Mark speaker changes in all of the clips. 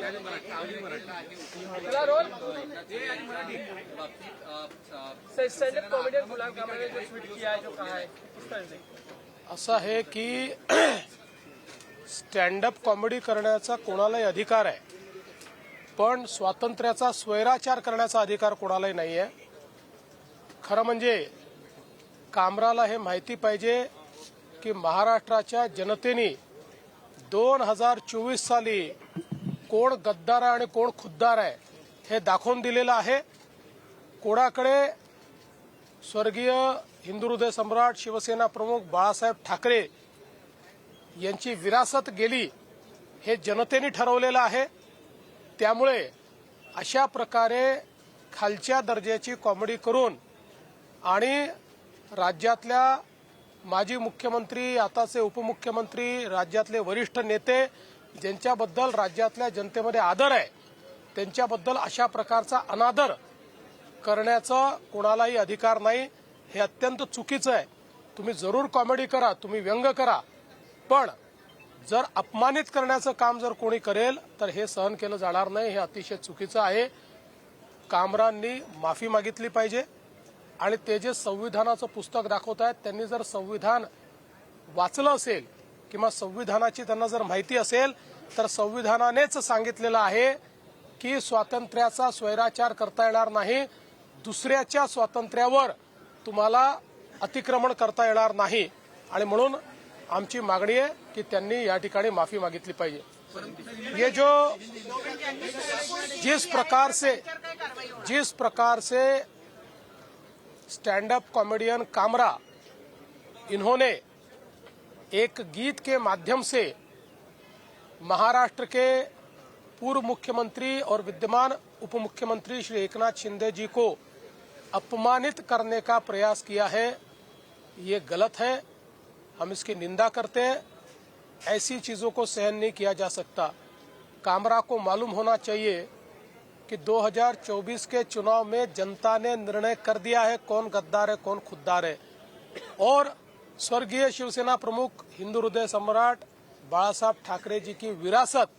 Speaker 1: Stand up comedian गुलाम कामरा ने जो ट्वीट किया है, जो कहा है, किस तरह से
Speaker 2: असं आहे की स्टँड अप कॉमेडी करण्याचा कोणालाही अधिकार आहे, पण स्वातंत्र्याचा स्वैराचार करण्याचा अधिकार कोणालाही नाही आहे। खरं म्हणजे कामराला हे माहिती पाहिजे की महाराष्ट्राच्या जनतेने 2024 साली कोण गद्दार आहे आणि कोण खुद्दार आहे हे दाखवून दिलेलं आहे। कोणाकडे स्वर्गीय हिंदू हृदय सम्राट शिवसेना प्रमुख बाळासाहेब ठाकरे यांची विरासत गेली हे जनतेने ठरवलेलं आहे। त्यामुळे अशा प्रकारे खालच्या दर्जाची कॉमेडी करून आणि राज्यातल्या माजी मुख्यमंत्री, आताचे उपमुख्यमंत्री, राज्यातले वरिष्ठ नेते ज्यांच्याबद्दल राज्यातल्या जनतेमध्ये आदर आहे त्यांच्याबद्दल अशा प्रकारचा अनादर करण्याचा कोणालाही अधिकार नाही। हे अत्यंत चुकीचं आहे। तुम्ही जरूर कॉमेडी करा, तुम्ही व्यंग करा, पण जर अपमानित करण्याचं काम जर कोणी करेल तर हे सहन केलं जाणार नाही। हे अतिशय चुकीचं आहे। कामरांनी माफी मागितली पाहिजे आणि ते जे संविधानाचं पुस्तक दाखवत आहेत त्यांनी जर संविधान वाचलं असेल किंवा संविधानाची त्यांना जर माहिती असेल तर संविधानानेच सांगितलेलं आहे की स्वातंत्र्याचा स्वैराचार करता येणार नाही, दुसऱ्याच्या स्वातंत्र्यावर तुम्हाला अतिक्रमण करता येणार नाही आणि म्हणून आमची मागणी आहे की त्यांनी या ठिकाणी माफी मागितली पाहिजे। ये जो जिस प्रकार से स्टैंड अप कॉमेडियन कामरा इन्होंने एक गीत के माध्यम से महाराष्ट्र के पूर्व मुख्यमंत्री और विद्यमान उपमुख्यमंत्री श्री एकनाथ शिंदे जी को अपमानित करने का प्रयास किया है, ये गलत है। हम इसकी निंदा करते हैं। ऐसी चीजों को सहन नहीं किया जा सकता। कामरा को मालूम होना चाहिए कि 2024 के चुनाव में जनता ने निर्णय कर दिया है कौन गद्दार है कौन खुद्दार है, और स्वर्गीय शिवसेना प्रमुख हिंदू हृदय सम्राट बाळासाहेब ठाकरे जी की विरासत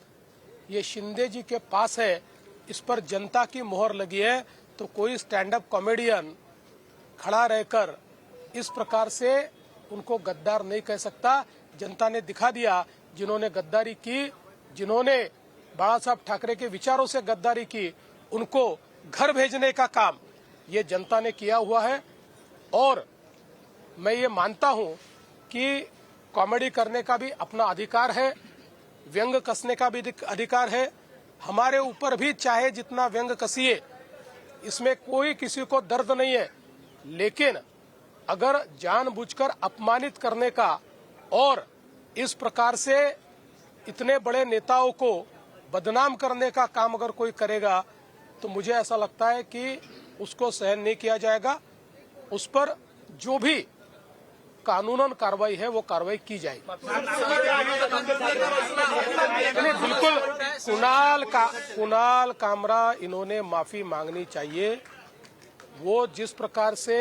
Speaker 2: ये शिंदे जी के पास है, इस पर जनता की मोहर लगी है। तो कोई स्टैंड अप कॉमेडियन खड़ा रहकर इस प्रकार से उनको गद्दार नहीं कह सकता। जनता ने दिखा दिया, जिन्होंने गद्दारी की, जिन्होंने बाळासाहेब ठाकरे के विचारों से गद्दारी की, उनको घर भेजने का काम ये जनता ने किया हुआ है। और मैं ये मानता हूं कि कॉमेडी करने का भी अपना अधिकार है, व्यंग कसने का भी अधिकार है। हमारे ऊपर भी चाहे जितना व्यंग कसिए, इसमें कोई किसी को दर्द नहीं है, लेकिन अगर जानबूझकर अपमानित करने का और इस प्रकार से इतने बड़े नेताओं को बदनाम करने का काम अगर कोई करेगा तो मुझे ऐसा लगता है कि उसको सहन नहीं किया जाएगा। उस पर जो भी कानूनन कार्रवाई है वो कार्रवाई की जाएगी। बिल्कुल कुणाल कामरा इन्होंने माफी मांगनी चाहिए। वो जिस प्रकार से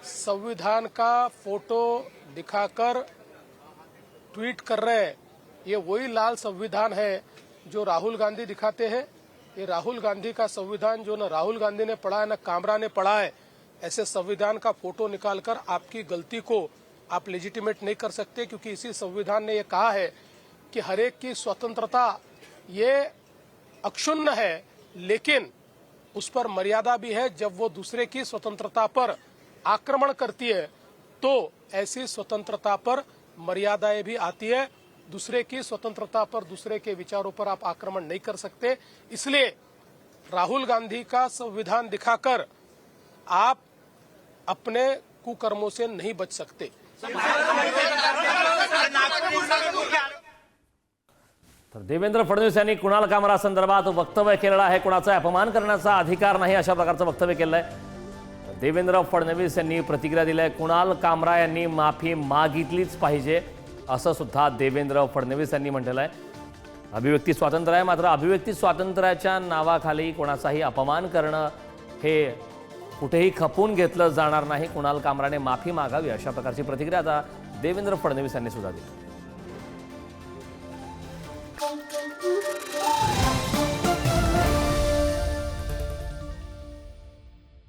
Speaker 2: संविधान का फोटो दिखाकर ट्वीट कर रहे हैं, ये वही लाल संविधान है जो राहुल गांधी दिखाते हैं। ये राहुल गांधी का संविधान जो न राहुल गांधी ने पढ़ा है न कामरा ने पढ़ा है। ऐसे संविधान का फोटो निकालकर आपकी गलती को आप लेजिटिमेट नहीं कर सकते, क्योंकि इसी संविधान ने ये कहा है कि हर एक की स्वतंत्रता ये अक्षुण्ण है, लेकिन उस पर मर्यादा भी है। जब वो दूसरे की स्वतंत्रता पर आक्रमण करती है तो ऐसी स्वतंत्रता पर मर्यादाएं भी आती है। दूसरे की स्वतंत्रता पर, दूसरे के विचारों पर आप आक्रमण नहीं कर सकते। इसलिए राहुल गांधी का संविधान दिखाकर आप अपने कुकर्मों से नहीं बच सकते।
Speaker 3: तर देवेंद्र फडणवीस यांनी कुणाल कामरा संदर्भात वक्तव्य केलेलं आहे। कुणाचा अपमान करण्याचा अधिकार नाही अशा प्रकारचं वक्तव्य केलं आहे। देवेंद्र फडणवीस यांनी प्रतिक्रिया दिली आहे। कुणाल कामरा यांनी माफी मागितलीच पाहिजे असं सुद्धा देवेंद्र फडणवीस यांनी म्हटलेलं आहे। अभिव्यक्ती स्वातंत्र्य आहे, मात्र अभिव्यक्ती स्वातंत्र्याच्या नावाखाली कोणाचाही अपमान करणं हे कुठेही खपून घेतलं जाणार नाही। कुणाल कामराने माफी मागावी अशा प्रकारची प्रतिक्रिया आता देवेंद्र फडणवीस यांनी सुद्धा दिली।